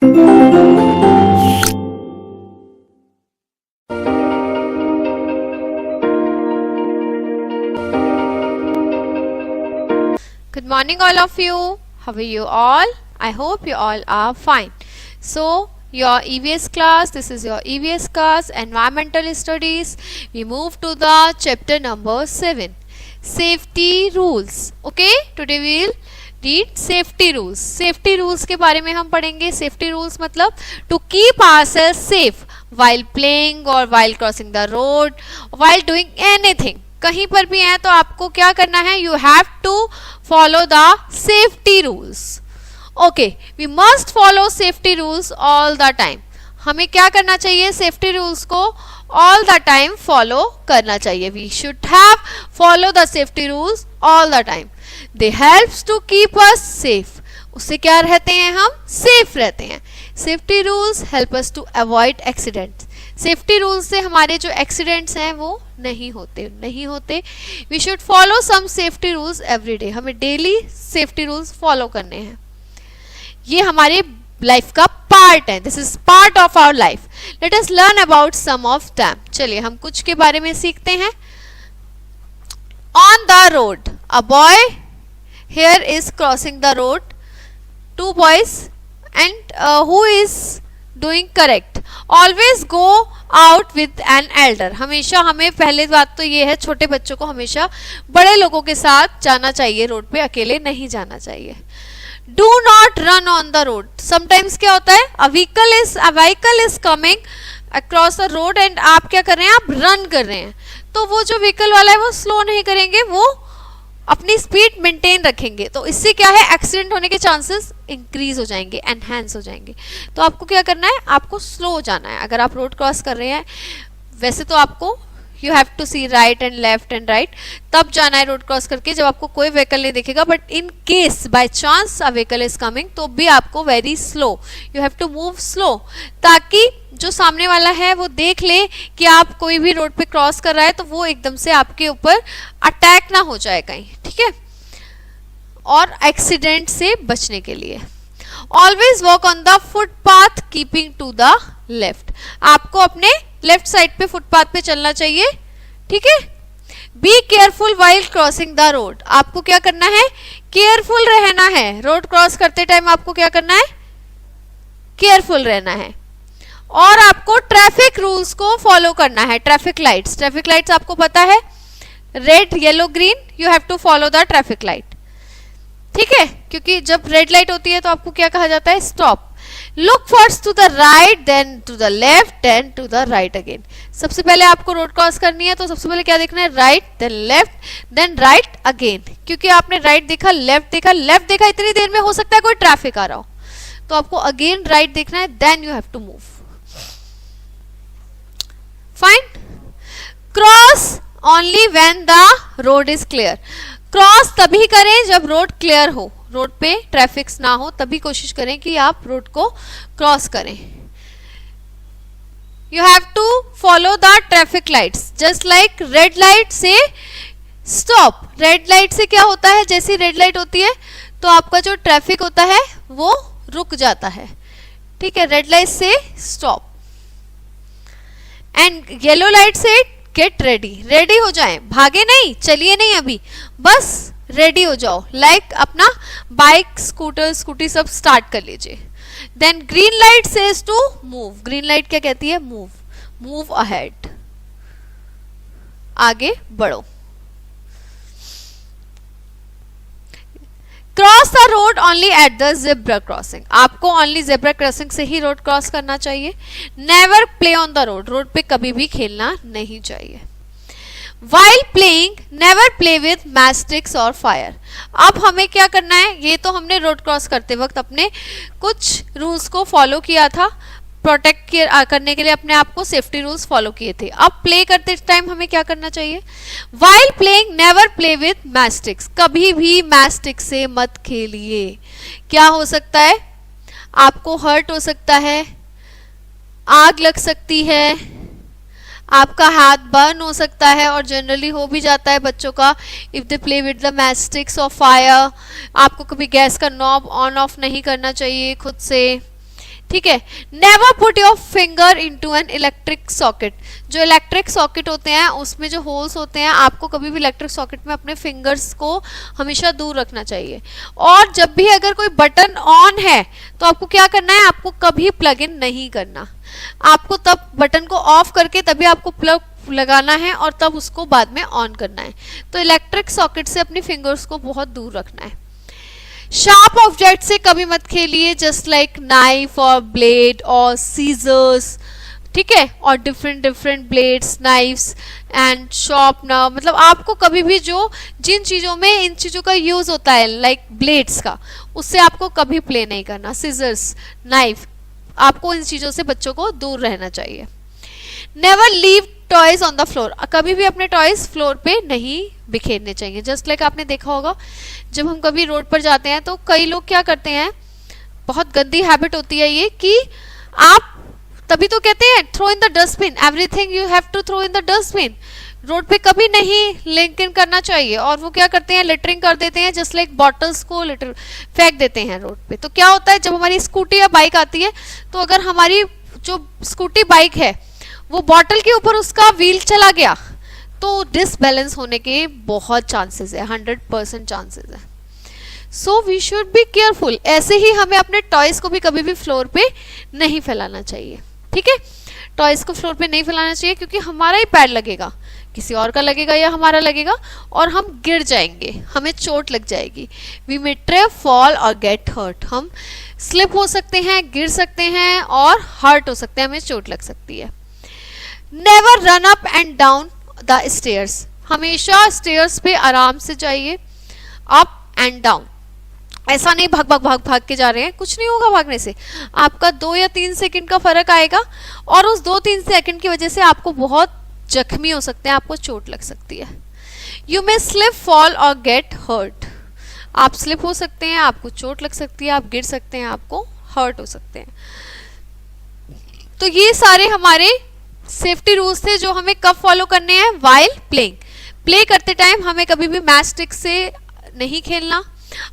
Good morning all of you. How are you all? I hope you all are fine. So your EVS class, this is your EVS class, Environmental Studies. We move to the chapter number 7, Safety Rules. Okay, today we will read Safety Rules. Safety Rules के बारे में हम पढ़ेंगे. Safety Rules मतलब to keep ourselves safe while playing or while crossing the road, while doing anything. कहीं पर भी हैं तो आपको क्या करना है? You have to follow the safety rules. Okay, we must follow safety rules all the time. हमें क्या करना चाहिए? Safety rules को all the time follow करना चाहिए. We should have follow the safety rules all the time. They helps to keep us safe. उससे क्या रहते हैं? हम safe रहते हैं. Safety rules help us to avoid accidents. Safety rules से हमारे जो एक्सीडेंट्स हैं वो नहीं होते. We should follow some safety rules every day. हमें डेली सेफ्टी रूल्स फॉलो करने हैं. ये हमारे लाइफ का पार्ट है. This is part of our life. Let us learn about some of them. चलिए हम कुछ के बारे में सीखते हैं. On the road a boy here is crossing the road. Two boys and who is doing correct. Always go out with an elder. हमेशा हमें पहले बात तो ये है, छोटे बच्चों को हमेशा बड़े लोगों के साथ जाना चाहिए. रोड पे अकेले नहीं जाना चाहिए. Do not run on the road. Sometimes क्या होता है? अ vehicle is coming across the road and आप क्या कर रहे हैं? आप रन कर रहे हैं. तो वो जो व्हीकल वाला है वो स्लो नहीं करेंगे, वो अपनी स्पीड मेंटेन रखेंगे. तो इससे क्या है? एक्सीडेंट होने के चांसेस इंक्रीज हो जाएंगे, एनहांस हो जाएंगे. तो आपको क्या करना है? आपको स्लो हो जाना है. अगर आप रोड क्रॉस कर रहे हैं, वैसे तो आपको you have to see right and left and right, तब जाना है रोड क्रॉस करके जब आपको कोई व्हीकल नहीं दिखेगा. But in case by chance a vehicle is coming, तो भी आपको very slow, you have to move slow, ताकि जो सामने वाला है वो देख ले कि आप कोई भी रोड पे क्रॉस कर रहा है, तो वो एकदम से आपके ऊपर अटैक ना हो जाए कहीं. ठीक है, और एक्सीडेंट से बचने के लिए. Always walk on the footpath keeping to the left. आपको अपने लेफ्ट साइड पे फुटपाथ पे चलना चाहिए. ठीक है. Be careful while crossing the road. आपको क्या करना है? केयरफुल रहना है. रोड क्रॉस करते टाइम आपको क्या करना है? केयरफुल रहना है. और आपको ट्रैफिक रूल्स को फॉलो करना है. ट्रैफिक लाइट्स आपको पता है, red yellow green, you have to follow the traffic light. ठीक है, क्योंकि जब रेड लाइट होती है तो आपको क्या कहा जाता है? Stop. Look first to the right, then to the left, then to the right again. सबसे पहले आपको रोड क्रॉस करनी है तो सबसे पहले क्या देखना है? Right, then left, then right again. क्योंकि आपने राइट देखा, लेफ्ट देखा, इतनी देर में हो सकता है कोई ट्रैफिक आ रहा हो, तो आपको अगेन राइट देखना है, then you have to move. Fine. Cross only when the road is clear. Cross तभी करें जब रोड क्लियर हो, रोड पे ट्रैफिक ना हो, तभी कोशिश करें कि आप रोड को क्रॉस करें. You have to follow the traffic lights. Just like red light से स्टॉप. रेड लाइट से क्या होता है? जैसी रेड लाइट होती है तो आपका जो ट्रैफिक होता है वो रुक जाता है. ठीक है, रेड लाइट से स्टॉप. एंड येलो लाइट से गेट रेडी हो जाएं. भागे नहीं, चलिए नहीं, अभी बस रेडी हो जाओ. लाइक अपना बाइक, स्कूटी सब स्टार्ट कर लीजिए. Then green light says to move. Green light क्या कहती है? मूव अहेड, आगे बढ़ो. Cross the road only at the zebra crossing. आपको ओनली जेब्रा क्रॉसिंग से ही रोड क्रॉस करना चाहिए. Never play on the road. Road पे कभी भी खेलना नहीं चाहिए. While playing, never play with matchsticks or fire. अब हमें क्या करना है? ये तो हमने रोड क्रॉस करते वक्त अपने कुछ रूल्स को फॉलो किया था, प्रोटेक्ट करने के लिए अपने आप को सेफ्टी रूल्स फॉलो किए थे. अब प्ले करते टाइम हमें क्या करना चाहिए? While playing, never play with matchsticks. कभी भी मैचस्टिक से मत खेलिए. क्या हो सकता है? आपको हर्ट हो सकता है, आग लग सकती है, आपका हाथ बर्न हो सकता है, और जनरली हो भी जाता है बच्चों का if they play with the match sticks और फायर. आपको कभी गैस का नॉब ऑन ऑफ नहीं करना चाहिए खुद से. ठीक है। Never put your finger into an electric socket. जो इलेक्ट्रिक सॉकेट होते हैं उसमें जो होल्स होते हैं, आपको कभी भी इलेक्ट्रिक सॉकेट में अपने फिंगर्स को हमेशा दूर रखना चाहिए। और जब भी अगर कोई बटन ऑन है तो आपको क्या करना है, आपको कभी प्लग इन नहीं करना, आपको तब बटन को ऑफ करके तभी आपको प्लग लगाना है और तब उसको बाद में ऑन करना है। तो इलेक्ट्रिक सॉकेट से अपनी फिंगर्स को बहुत दूर रखना है। शार्प ऑब्जेक्ट से कभी मत खेलिए, जस्ट लाइक नाइफ और ब्लेड और सीजर्स, ठीक है, और different blades, knifes and sharpener. मतलब आपको कभी भी जो जिन चीज़ों में इन चीज़ों का यूज़ होता है लाइक ब्लेड्स का, उससे आपको कभी प्ले नहीं करना। सीजर्स, नाइफ, आपको इन चीज़ों से बच्चों को दूर रहना चाहिए। Never leave toys on the floor. कभी भी अपने टॉयज फ्लोर पे नहीं बिखेरने चाहिए। जस्ट लाइक आपने देखा होगा जब हम कभी रोड पर जाते हैं तो कई लोग क्या करते हैं, बहुत गंदी हैबिट होती है ये, कि आप तभी तो कहते हैं throw in the dustbin, everything you have to throw in the dustbin. Road पे कभी नहीं लिंकिंग करना चाहिए। और वो क्या करते हैं, लिटरिंग कर देते हैं, जस्ट लाइक बॉटल्स को लिटर फेंक देते हैं रोड पे। तो क्या होता है, जब हमारी स्कूटी या बाइक आती है तो अगर हमारी जो स्कूटी बाइक है वो बॉटल के ऊपर उसका व्हील चला गया तो डिसबैलेंस होने के बहुत चांसेस है, 100% चांसेस है। So we should be careful. ऐसे ही हमें अपने टॉयज को भी कभी भी फ्लोर पे नहीं फैलाना चाहिए, ठीक है। टॉयज को फ्लोर पे नहीं फैलाना चाहिए क्योंकि हमारा ही पैर लगेगा, किसी और का लगेगा या हमारा लगेगा और हम गिर जाएंगे, हमें चोट लग जाएगी। वी मे ट्रिप, फॉल और गेट हर्ट। हम स्लिप हो सकते हैं, गिर सकते हैं और हर्ट हो सकते हैं, हमें चोट लग सकती है। Never run up and down the stairs. हमेशा स्टेयर्स पे आराम से जाइए, अप एंड डाउन। ऐसा नहीं भाग के जा रहे हैं, कुछ नहीं होगा भागने से। आपका 2 या 3 सेकंड का फर्क आएगा और उस 2-3 सेकंड की वजह से आपको बहुत जख्मी हो सकते हैं, आपको चोट लग सकती है। यू मे स्लिप, फॉल और गेट हर्ट। आप स्लिप हो सकते हैं, आपको चोट लग सकती है, आप गिर सकते हैं, आपको हर्ट हो सकते हैं। तो ये सारे हमारे सेफ्टी रूल्स थे जो हमें कब फॉलो करने हैं, वाइल प्लेइंग। प्ले करते टाइम हमें कभी भी मैच स्टिक से नहीं खेलना,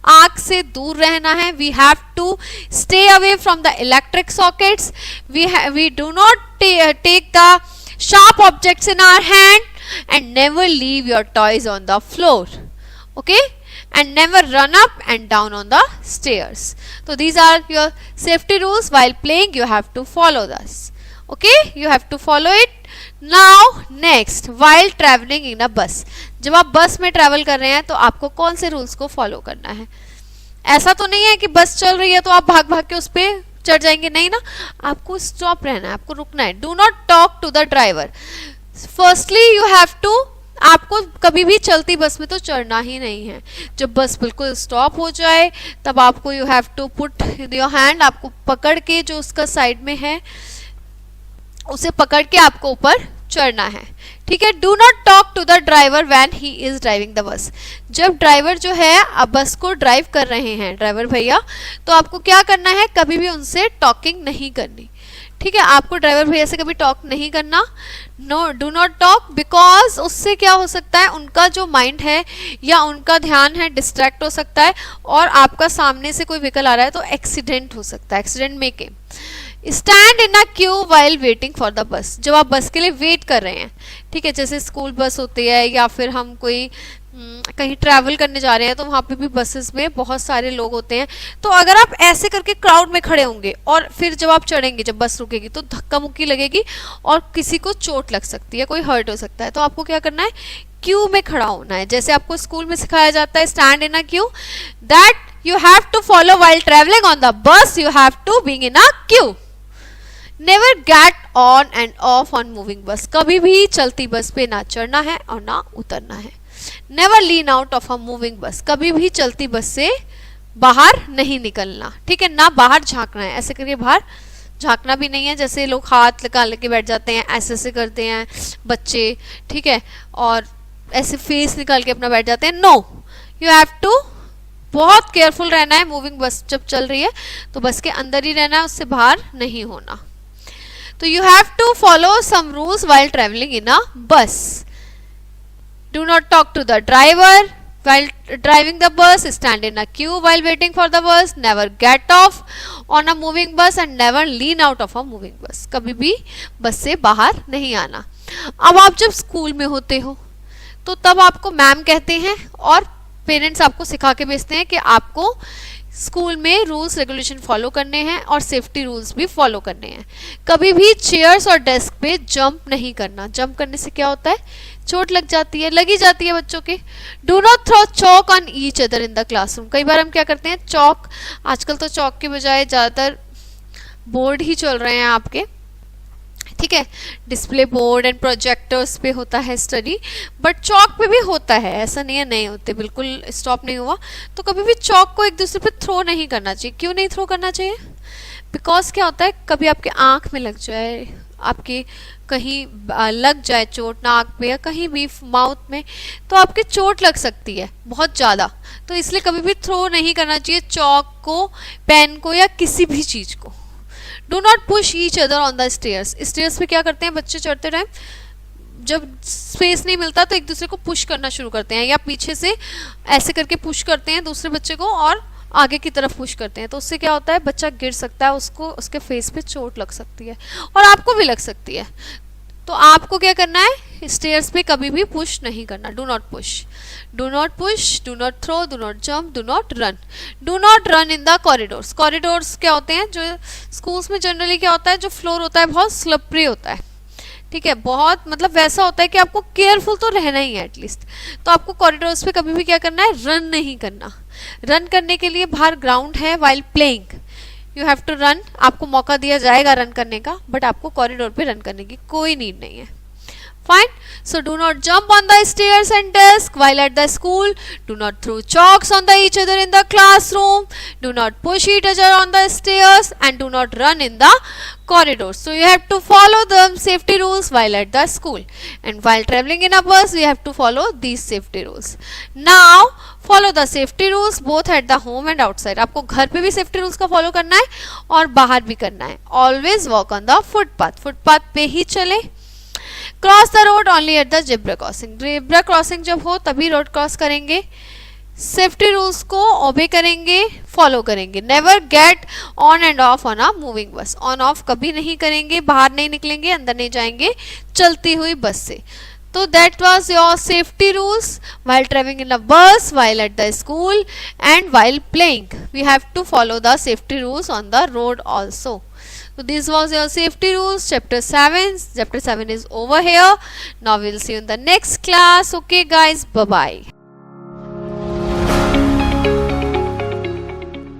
आग से दूर रहना है। We have to stay away from the electric sockets. We do not take the sharp objects in our hand and never leave your toys on the floor, okay, and never run up and down on the stairs. So these are your safety rules. While playing you have to follow this, okay, you have to follow it. Now next, while traveling in a bus. जब आप बस में travel कर रहे हैं तो आपको कौन से रूल्स को फॉलो करना है। ऐसा तो नहीं है कि बस चल रही है तो आप भाग के उस पर चढ़ जाएंगे, नहीं ना, आपको स्टॉप रहना है, आपको रुकना है। Do not talk to the driver. Firstly you have to, आपको कभी भी चलती बस में तो चढ़ना ही नहीं है। जब बस बिल्कुल स्टॉप हो जाए तब आपको you have to put your hand, आपको पकड़ के जो उसका साइड में है उसे पकड़ के आपको ऊपर चढ़ना है, ठीक है। Do not talk to the driver when he is driving the bus. जब ड्राइवर जो है अब बस को ड्राइव कर रहे हैं, ड्राइवर भैया, तो आपको क्या करना है, कभी भी उनसे टॉकिंग नहीं करनी, ठीक है। आपको ड्राइवर भैया से कभी टॉक नहीं करना। No, do not talk, because उससे क्या हो सकता है, उनका जो माइंड है या उनका ध्यान है डिस्ट्रैक्ट हो सकता है और आपका सामने से कोई व्हीकल आ रहा है तो एक्सीडेंट हो सकता है, accident making. Stand in a Q while waiting for the bus. जब आप बस के लिए वेट कर रहे हैं, ठीक है, जैसे स्कूल बस होती है या फिर हम कोई कहीं ट्रैवल करने जा रहे हैं तो वहाँ पे भी बसेस में बहुत सारे लोग होते हैं। तो अगर आप ऐसे करके क्राउड में खड़े होंगे और फिर जब आप चढ़ेंगे, जब बस रुकेगी तो धक्का मुक्की लगेगी और किसी को चोट लग सकती है, कोई हर्ट हो सकता है। तो आपको क्या करना है, क्यू में खड़ा होना है। जैसे आपको स्कूल में सिखाया जाता है stand in a queue, that you have to follow while travelling on the bus, you have to being in a queue. Never get on and off on moving bus. कभी भी चलती बस पे ना चढ़ना है और ना उतरना है। Never lean out of a moving bus. कभी भी चलती बस से बाहर नहीं निकलना, ठीक है, ना बाहर झांकना है। ऐसे करके बाहर झांकना भी नहीं है, जैसे लोग हाथ लगा लेके बैठ जाते हैं, ऐसे ऐसे करते हैं बच्चे, ठीक है, और ऐसे फेस निकाल के अपना बैठ जाते हैं। नो, यू हैव टू बहुत केयरफुल रहना है। मूविंग बस जब चल रही है तो बस के अंदर ही रहना है, उससे बाहर नहीं होना। तो you have to follow some rules while traveling in a bus. Do not talk to the driver. while driving the bus, stand in a queue while waiting for the bus, never get off on a moving bus and never lean out of a moving bus. कभी भी बस से बाहर नहीं आना. अब आप जब स्कूल में होते हो तो तब आपको मैम कहते हैं और पेरेंट्स आपको सिखा के भेजते हैं कि आपको स्कूल में रूल्स रेगुलेशन फॉलो करने हैं और सेफ्टी रूल्स भी फॉलो करने हैं. कभी भी चेयर्स और डेस्क पे जंप नहीं करना. जंप करने से क्या होता है, चोट लग जाती है, लगी जाती है बच्चों के. Do not throw chalk on each other in the classroom. कई बार हम क्या करते हैं, चौक, आजकल तो चौक के बजाय ज़्यादातर बोर्ड ही चल रहे हैं आपके, ठीक है, डिस्प्ले बोर्ड एंड प्रोजेक्टर्स पे होता है स्टडी, बट चौक पे भी होता है, ऐसा नहीं है नहीं होते, बिल्कुल स्टॉप नहीं हुआ. तो कभी भी चौक को एक दूसरे पे थ्रो नहीं करना चाहिए. क्यों नहीं थ्रो करना चाहिए? बिकॉज क्या होता है, कभी आपके आंख में लग जाए, आपके कहीं लग जाए चोट नाक पे या कहीं भी माउथ में, तो आपकी चोट लग सकती है बहुत ज़्यादा. तो इसलिए कभी भी थ्रो नहीं करना चाहिए चौक को, पेन को या किसी भी चीज़ को. Do not push each other on the stairs. Stairs पे क्या करते हैं बच्चे चढ़ते टाइम, जब स्पेस नहीं मिलता तो एक दूसरे को पुश करना शुरू करते हैं या पीछे से ऐसे करके पुश करते हैं दूसरे बच्चे को और आगे की तरफ पुश करते हैं. तो उससे क्या होता है, बच्चा गिर सकता है, उसको उसके फेस पे चोट लग सकती है और आपको भी लग सकती है. तो आपको क्या करना है, स्टेयर्स पे कभी भी पुश नहीं करना. Do not push, do not push, do not throw, do not jump, do not run. Do not run in the corridors. Corridors क्या होते हैं, जो स्कूल्स में जनरली क्या होता है, जो फ्लोर होता है बहुत स्लिपरी होता है, ठीक है, बहुत मतलब वैसा होता है कि आपको केयरफुल तो रहना ही है एटलीस्ट. तो आपको कॉरिडोर्स पे कभी भी क्या करना है, रन नहीं करना. रन करने के लिए बाहर ग्राउंड है, while playing you have to run. आपको मौका दिया जाएगा रन करने का, बट आपको कॉरिडोर पे रन करने की कोई नीड नहीं है. Fine. So do not jump on the stairs and desk while at the school. Do not throw chalks on the each other in the classroom. Do not push each other on the stairs and do not run in the corridors. So you have to follow the safety rules while at the school. And while traveling in a bus, we have to follow these safety rules. Now follow the safety rules both at the home and outside. आपको घर पे भी safety rules का follow करना है और बाहर भी करना है. Always walk on the footpath. Footpath पे ही चले. Cross the road only at the zebra crossing. Zebra crossing जब हो तभी रोड क्रॉस करेंगे. सेफ्टी रूल्स को ओबे करेंगे, फॉलो करेंगे. Never get on and off on a moving बस. ऑन ऑफ कभी नहीं करेंगे, बाहर नहीं निकलेंगे, अंदर नहीं जाएंगे चलती हुई बस से. तो that was your safety rules while traveling in a bus, while at the school and while playing. We have to follow the safety rules on the road also. So this was your safety rules chapter 7. Chapter 7 is over here. Now we'll see you in the next class. Okay guys, bye bye.